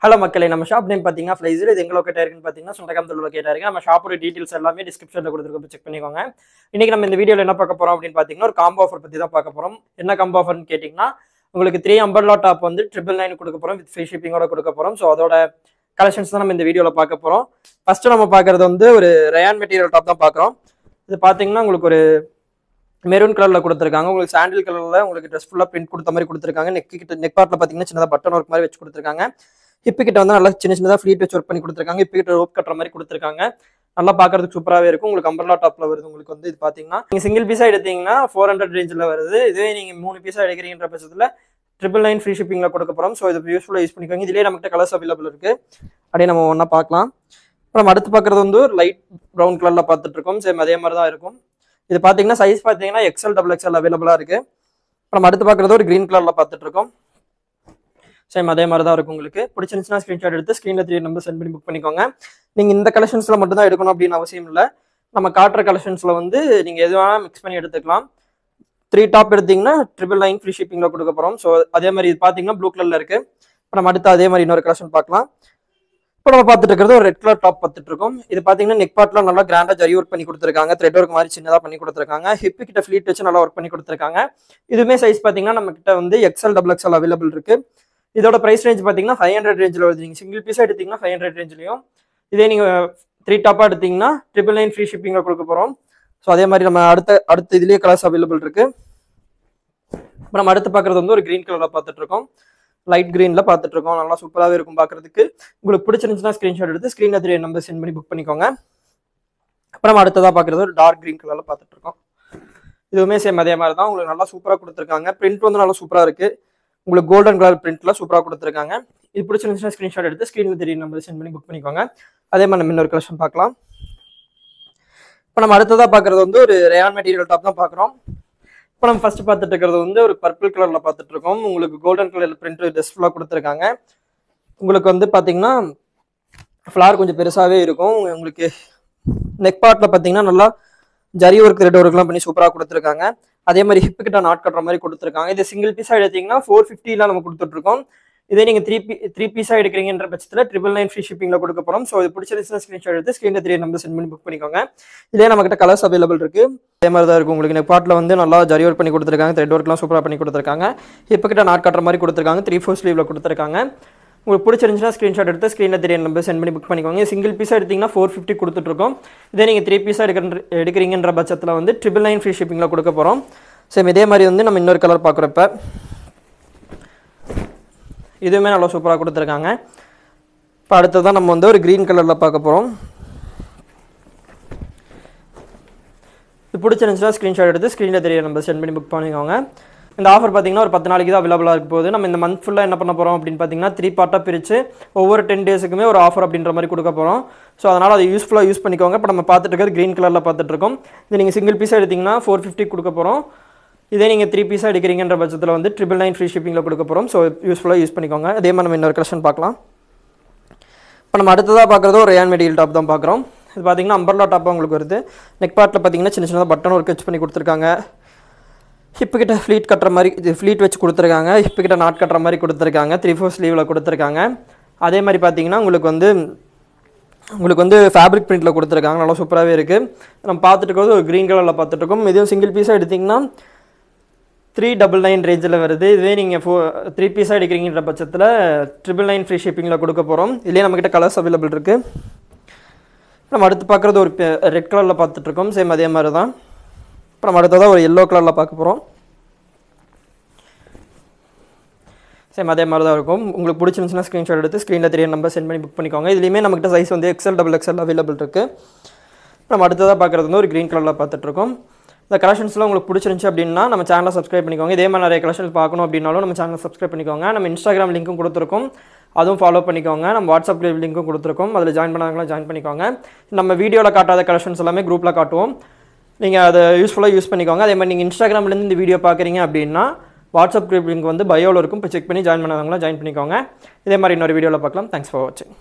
Hello மக்களே, நம்ம shop name பார்த்தீங்கன்னா ஃப்ளைஸில். இது எங்க லொக்கேட்டாக இருக்குன்னு பார்த்தீங்கன்னா சுண்டகாம்புத்தூர் லொக்கேட்டாக இருக்கு. நம்ம ஷாப்போட டீட்டெயில்ஸ் எல்லாமே டிஸ்கிரிப்ஷனில் கொடுத்துருக்கோம், செக் பண்ணிக்கோங்க. இன்னைக்கு நம்ம இந்த வீடியோவில் என்ன பார்க்க போறோம் அப்படின்னு பார்த்தீங்கன்னா ஒரு காம்போ ஆஃபர் பற்றி தான் பார்க்க போறோம். என்ன காம்போ ஆஃபர்னு கேட்டிங்கன்னா உங்களுக்கு 3 அம்பர்லா டாப் வந்து 999 கொடுக்க போறோம், வித் ஃப்ரீ ஷிப்பிங்கோட கொடுக்க போறோம். ஸோ அதோட கலெக்ஷன்ஸ் தான் நம்ம இந்த வீடியோவில் பார்க்க போறோம். ஃபர்ஸ்ட் நம்ம பார்க்கறது வந்து ஒரு ரயான் மெட்டீரியல் டாப் தான் பார்க்குறோம். இது பார்த்தீங்கன்னா உங்களுக்கு ஒரு மெரூன் கலர்ல கொடுத்துருக்காங்க. உங்களுக்கு சாண்டில் கலர்ல உங்களுக்கு ட்ரெஸ் ஃபுல்லா பிரிண்ட் கொடுத்த மாதிரி கொடுத்துருக்காங்க. நெக் பார்ட்ல பார்த்தீங்கன்னா சின்னதாக பட்டன் ஒர்க் மாதிரி வச்சு கொடுத்துருக்காங்க. ஹிப்பு கிட்ட வந்து நல்லா சின்னதாக ஃப்ளீட் வச்சு ஒர்க் பண்ணி கொடுத்துருக்காங்க. ஹிப்பு கிட்ட ரோப் கட்டுற மாதிரி கொடுத்துருக்காங்க. நல்லா பார்க்கறதுக்கு சூப்பராகவே இருக்கும். உங்களுக்கு அம்பர்லா டாப்ல வருது. உங்களுக்கு வந்து இது பார்த்தீங்கன்னா நீங்கள் சிங்கிள் பீஸா எடுத்தீங்கன்னா 400 ரேஞ்சில் வருது. இதுவே நீங்கள் 3 பீஸா எடுக்கிறீங்கிற பட்சத்தில் 999 ஃப்ரீ ஷிப்பிங்ல கொடுக்க போகிறோம். ஸோ இது யூஸ்ஃபுல்லாக யூஸ் பண்ணிக்கோங்க. இதுலேயே நம்மகிட்ட கலர்ஸ் அவைலபிள் இருக்கு. அப்படியே நம்ம ஒன்றா பார்க்கலாம். நம்ம அடுத்து பார்க்குறது வந்து ஒரு லைட் ப்ரௌன் கலர்ல பார்த்துட்டு இருக்கோம். சேம் அதே மாதிரி தான் இருக்கும். இது பார்த்தீங்கன்னா சைஸ் பார்த்தீங்கன்னா XL XXL அவைலபிளாக இருக்கு. நம்ம அடுத்து பார்க்குறது ஒரு கிரீன் கலர்ல பார்த்துட்டு இருக்கோம். சேம் அதே மாதிரி தான் இருக்கும். உங்களுக்கு பிடிச்சிருந்துச்சுன்னா ஸ்க்ரீன்ஷாட் எடுத்து ஸ்க்ரீனில் 3 நம்பர் சென்ட் பண்ணி புக் பண்ணிக்கோங்க. நீங்கள் இந்த கலெக்ஷன்ஸில் மட்டும் தான் எடுக்கணும் அப்படின்னு அவசியம் இல்லை. நம்ம காட்டுற கலெக்ஷன்ஸில் வந்து நீங்கள் எது வேணால் மிக்ஸ் பண்ணி எடுத்துக்கலாம். 3 டாப் எடுத்தீங்கன்னா 999 ஃப்ரீ ஷிப்பிங்கில் கொடுக்க போகிறோம். ஸோ அதே மாதிரி இது பார்த்தீங்கன்னா ப்ளூ கலரில் இருக்குது. இப்போ நம்ம அடுத்து அதே மாதிரி இன்னொரு கலெக்ஷன் பார்க்கலாம். இப்போ நம்ம பார்த்துட்டு இருக்கிறது ஒரு ரெட் கலர் டாப் பார்த்துட்டு இருக்கோம். இது பார்த்தீங்கன்னா நெக் பார்ட்ல நல்லா கிராண்டா ஜரி ஒர்க் பண்ணி கொடுத்துருக்காங்க. த்ரெட் ஒர்க் மாதிரி சின்னதாக பண்ணி கொடுத்துருக்காங்க. ஹிப்பு கிட்ட ஃப்ளீட் வச்சு நல்லா ஒர்க் பண்ணி கொடுத்துருக்காங்க. இதுவுமே சைஸ் பார்த்தீங்கன்னா நம்ம கிட்ட வந்து XL XXL அவைலபிள் இருக்கு. இதோட பிரைஸ் ரேஞ்ச் பார்த்தீங்கன்னா 500 ரேஞ்சில் வருது. நீங்கள் சிங்கிள் பீஸாக எடுத்தீங்கன்னா 500 ரேஞ்சிலையும், இதே நீங்கள் 3 டாப்பாக எடுத்தீங்கன்னா 999 ஃப்ரீ ஷிப்பிங்கில் கொடுக்க போகிறோம். ஸோ அதே மாதிரி நம்ம அடுத்த இதுலேயே கலர்ஸ் அவைலபிள் இருக்கு. இப்போ நம்ம அடுத்து பார்க்குறது வந்து ஒரு கிரீன் கலரில் பார்த்துட்டு இருக்கோம். லைட் கிரீன்ல பார்த்துட்டு இருக்கோம். நல்லா சூப்பராகவே இருக்கும் பார்க்கறதுக்கு. உங்களுக்கு பிடிச்சிருந்துச்சுன்னா ஸ்க்ரீன்ஷாட் எடுத்து ஸ்க்ரீனில் 3 நம்பர் சென்ட் பண்ணி புக் பண்ணிக்கோங்க. அப்புறம் நம்ம அடுத்ததாக பார்க்குறது ஒரு டார்க் கிரீன் கலரில் பார்த்துட்டு இருக்கோம். இதுவுமே சேம் அதே மாதிரி தான். உங்களுக்கு நல்லா சூப்பராக கொடுத்துருக்காங்க. பிரிண்ட் வந்து நல்லா சூப்பராக இருக்கு. உங்களுக்கு கோல்டன் கலர் பிரிண்ட்ல சூப்பராக கொடுத்துருக்காங்க. இது பிடிச்சிருந்துச்சுன்னா ஸ்க்ரீன்ஷாட் எடுத்து ஸ்க்ரீனில் 3 நம்பர் சென்ட் பண்ணி புக் பண்ணிக்கோங்க. அதே மாதிரி நம்ம இன்னொரு கலெக்ஷன் பார்க்கலாம். இப்போ நம்ம அடுத்ததாக பார்க்குறது வந்து ஒரு ரயான் மெட்டீரியல் டாப் தான் பார்க்குறோம். இப்போ நம்ம ஃபர்ஸ்ட் பார்த்துட்டு இருக்கிறது வந்து ஒரு பர்பிள் கலர்ல பார்த்துட்டு இருக்கோம். உங்களுக்கு கோல்டன் கலர் பிரிண்ட் ட்ரெஸ் ஃபுல்லாக கொடுத்துருக்காங்க. உங்களுக்கு வந்து பார்த்தீங்கன்னா ஃப்ளார் கொஞ்சம் பெருசாகவே இருக்கும். உங்களுக்கு நெக் பார்ட்ல பார்த்தீங்கன்னா நல்லா ஜரி ஒர்க் ரெட் ஒர்க்லாம் பண்ணி சூப்பராக கொடுத்துருக்காங்க. அதே மாதிரி ஹிப்பு கிட்ட நாட் கட்டுற மாதிரி கொடுத்துருக்காங்க. இது சிங்கிள் பீஸாக எடுத்தீங்கன்னா 450 நம்ம கொடுத்துட்ருக்கோம். இதே நீங்கள் த்ரீ பீஸாக எடுக்கிறீங்கன்ற பட்சத்தில் 999 ஃப்ரீ ஷிப்பிங்கில் கொடுக்க போகிறோம். ஸோ இது பிடிச்சிருந்துச்சுன்னா ஸ்க்ரீன்ஷாட் எடுத்து ஸ்க்ரீனில் 3 நம்பர் சென்ட் பண்ணி புக் பண்ணிக்கோங்க. இதே நம்மகிட்ட கலர்ஸ் அவைலபிள் இருக்கு. அதே மாதிரி தான் இருக்கும். உங்களுக்கு நெக் பார்ட்ல வந்து நல்லா ஜரி ஒர்க் பண்ணி கொடுத்துருக்காங்க. த்ரெட் ஒர்க்லாம் சூப்பராக பண்ணி கொடுத்துருக்காங்க. ஹிப்பு கிட்ட நாட் கட்டுற மாதிரி கொடுத்துருக்காங்க. 3/4 ஸ்லீவ்ல கொடுத்துருக்காங்க. உங்களுக்கு பிடிச்சிருந்துச்சுன்னா ஸ்க்ரீன்ஷாட் எடுத்து ஸ்க்ரீனில் 3 நம்பர் சென்ட் பண்ணி புக் பண்ணிக்கோங்க. சிங்கிள் பீஸாக எடுத்தீங்கன்னா 450 கொடுத்துட்ருக்கோம். இதே நீங்கள் 3 பீஸாக எடுக்கிறீங்கன்ற பட்சத்தில் வந்து 999 ஃப்ரீ ஷிப்பிங்கில் கொடுக்க போகிறோம். சேம் இதே மாதிரி வந்து நம்ம இன்னொரு கலர் பார்க்குறப்ப இதுவுமே நல்லா சூப்பராக கொடுத்துருக்காங்க. இப்போ அடுத்ததான் நம்ம வந்து ஒரு க்ரீன் கலரில் பார்க்க போகிறோம். இது பிடிச்சிருந்துச்சுன்னா ஸ்க்ரீன்ஷாட் எடுத்து ஸ்க்ரீனில் 3 நம்பர் சென்ட் பண்ணி புக் பண்ணிக்கோங்க. இந்த ஆஃபர் பார்த்தீங்கன்னா ஒரு 10 நாளைக்கு தான் அவைலபிளாக இருக்க போகுது. நம்ம இந்த மந்த் ஃபுல்லாக என்ன பண்ண போகிறோம் அப்படின்னு பார்த்தீங்கன்னா 3 பார்ட்டாக பிரித்து ஒவ்வொரு 10 டேஸுக்குமே ஒரு ஆஃபர் அப்படின்ற மாதிரி கொடுக்க போகிறோம். ஸோ அதனால் அது யூஸ்ஃபுல்லாக யூஸ் பண்ணிக்கோங்க. இப்போ நம்ம பார்த்துட்டு இருக்கிறது க்ரீன் கலரில் பார்த்துட்டு இருக்கோம். இது நீங்கள் சிங்கிள் பீஸாக எடுத்திங்கன்னா 450 கொடுக்க போகிறோம். இதே நீங்கள் 3 பீஸாக எடுக்கிறீங்கன்ற பட்சத்தில் வந்து 999 ஃப்ரீ ஷிப்பிங்கில் கொடுக்க போகிறோம். ஸோ யூஸ்ஃபுல்லாக யூஸ் பண்ணிக்கோங்க. அதே மாதிரி நம்ம இன்னொரு கலெக்ஷன் பார்க்கலாம். இப்போ நம்ம அடுத்ததாக பார்க்குறது ஒரு ரயான் மெட்டீரியல் டாப் தான் பார்க்குறோம். இது பார்த்தீங்கன்னா அம்பர்லா டாப்பாக உங்களுக்கு வருது. நெக் பார்ட்டில் பார்த்தீங்கன்னா சின்ன சின்னதாக பட்டன் ஒர்க் வச்சு பண்ணி கொடுத்துருக்காங்க. ஹிப்பு கிட்ட ஃப்ளீட் கட்டுற மாதிரி இது ஃப்ளீட் வச்சு கொடுத்துருக்காங்க. ஹிப்பு கிட்ட நாட் கட்டுற மாதிரி கொடுத்துருக்காங்க. 3/4 ஸ்லீவில் கொடுத்துருக்காங்க. அதே மாதிரி பார்த்தீங்கன்னா உங்களுக்கு வந்து ஃபேப்ரிக் பிரிண்ட்டில் கொடுத்துருக்காங்க. நல்லா சூப்பராகவே இருக்குது. நம்ம பார்த்துட்டு இருக்கிறது ஒரு க்ரீன் கலரில் பார்த்துட்டு இருக்கோம். இதுவும் சிங்கிள் பீஸாக எடுத்திங்கன்னா 399 ரேஞ்சில் வருது. இதுவே நீங்கள் 3 பீஸாக எடுக்கிறீங்கிற பட்சத்தில் 999 ஃப்ரீ ஷிப்பிங்கில் கொடுக்க போகிறோம். இதுலேயே நம்மக்கிட்ட கலர்ஸ் அவைலபிள் இருக்குது. நம்ம அடுத்து பார்க்குறது ஒரு ரெட் கலரில் பார்த்துட்ருக்கோம். சேம் அதே மாதிரி தான். இப்போ நம்ம அடுத்ததாக ஒரு எல்லோ கலரில் பார்க்க போகிறோம். சேம் அதே மாதிரி தான் இருக்கும். உங்களுக்கு பிடிச்சிருந்துச்சுன்னா ஸ்க்ரீன்ஷாட் எடுத்து ஸ்க்ரீனில் 3 நம்பர் சென்ட் பண்ணி புக் பண்ணிக்கோங்க. இதுலேயுமே நம்மகிட்ட சைஸ் வந்து XL XXL அவைலபிள் இருக்குது. நம்ம அடுத்ததாக பார்க்குறது வந்து ஒரு க்ரீன் கலரில் பார்த்துட்ருக்கோம். இந்த கலெக்ஷன்ஸ்லாம் உங்களுக்கு பிடிச்சிருந்துச்சு அப்படின்னா நம்ம சேனலை சப்ஸ்கிரைப் பண்ணிக்கோங்க. இதே மாதிரி நிறைய கலெக்ஷன்ஸ் பார்க்கணும் அப்படின்னாலும் நம்ம சேனலை சப்ஸ்கிரைப் பண்ணிக்கோங்க. நம்ம இன்ஸ்டாகிராம் லிங்க்கும் கொடுத்துருக்கோம், அதுவும் ஃபாலோ பண்ணிக்கோங்க. நம்ம வாட்ஸ்அப் லிங்க்கும் கொடுத்துருக்கோம், அதில் ஜாயின் பண்ணாங்களா ஜாயின் பண்ணிக்கோங்க. நம்ம வீடியோவில் காட்டாத கலெக்ஷன்ஸ் எல்லாமே குரூப்பில் காட்டுவோம். நீங்கள் அதை யூஸ்ஃபுல்லாக யூஸ் பண்ணிக்கோங்க. அதே மாதிரி நீங்கள் இன்ஸ்டாகிராம்லேருந்து இந்த வீடியோ பார்க்குறீங்க அப்படின்னா வாட்ஸ்அப் குரூப் லிங்க் வந்து பயோவில் இருக்கும். இப்போ செக் பண்ணி ஜாயின் பண்ணாதவங்களா ஜாயின் பண்ணிக்கோங்க. இதே மாதிரி இன்னொரு வீடியோவில் பார்க்கலாம். தேங்க்ஸ் ஃபார் வாட்சிங்.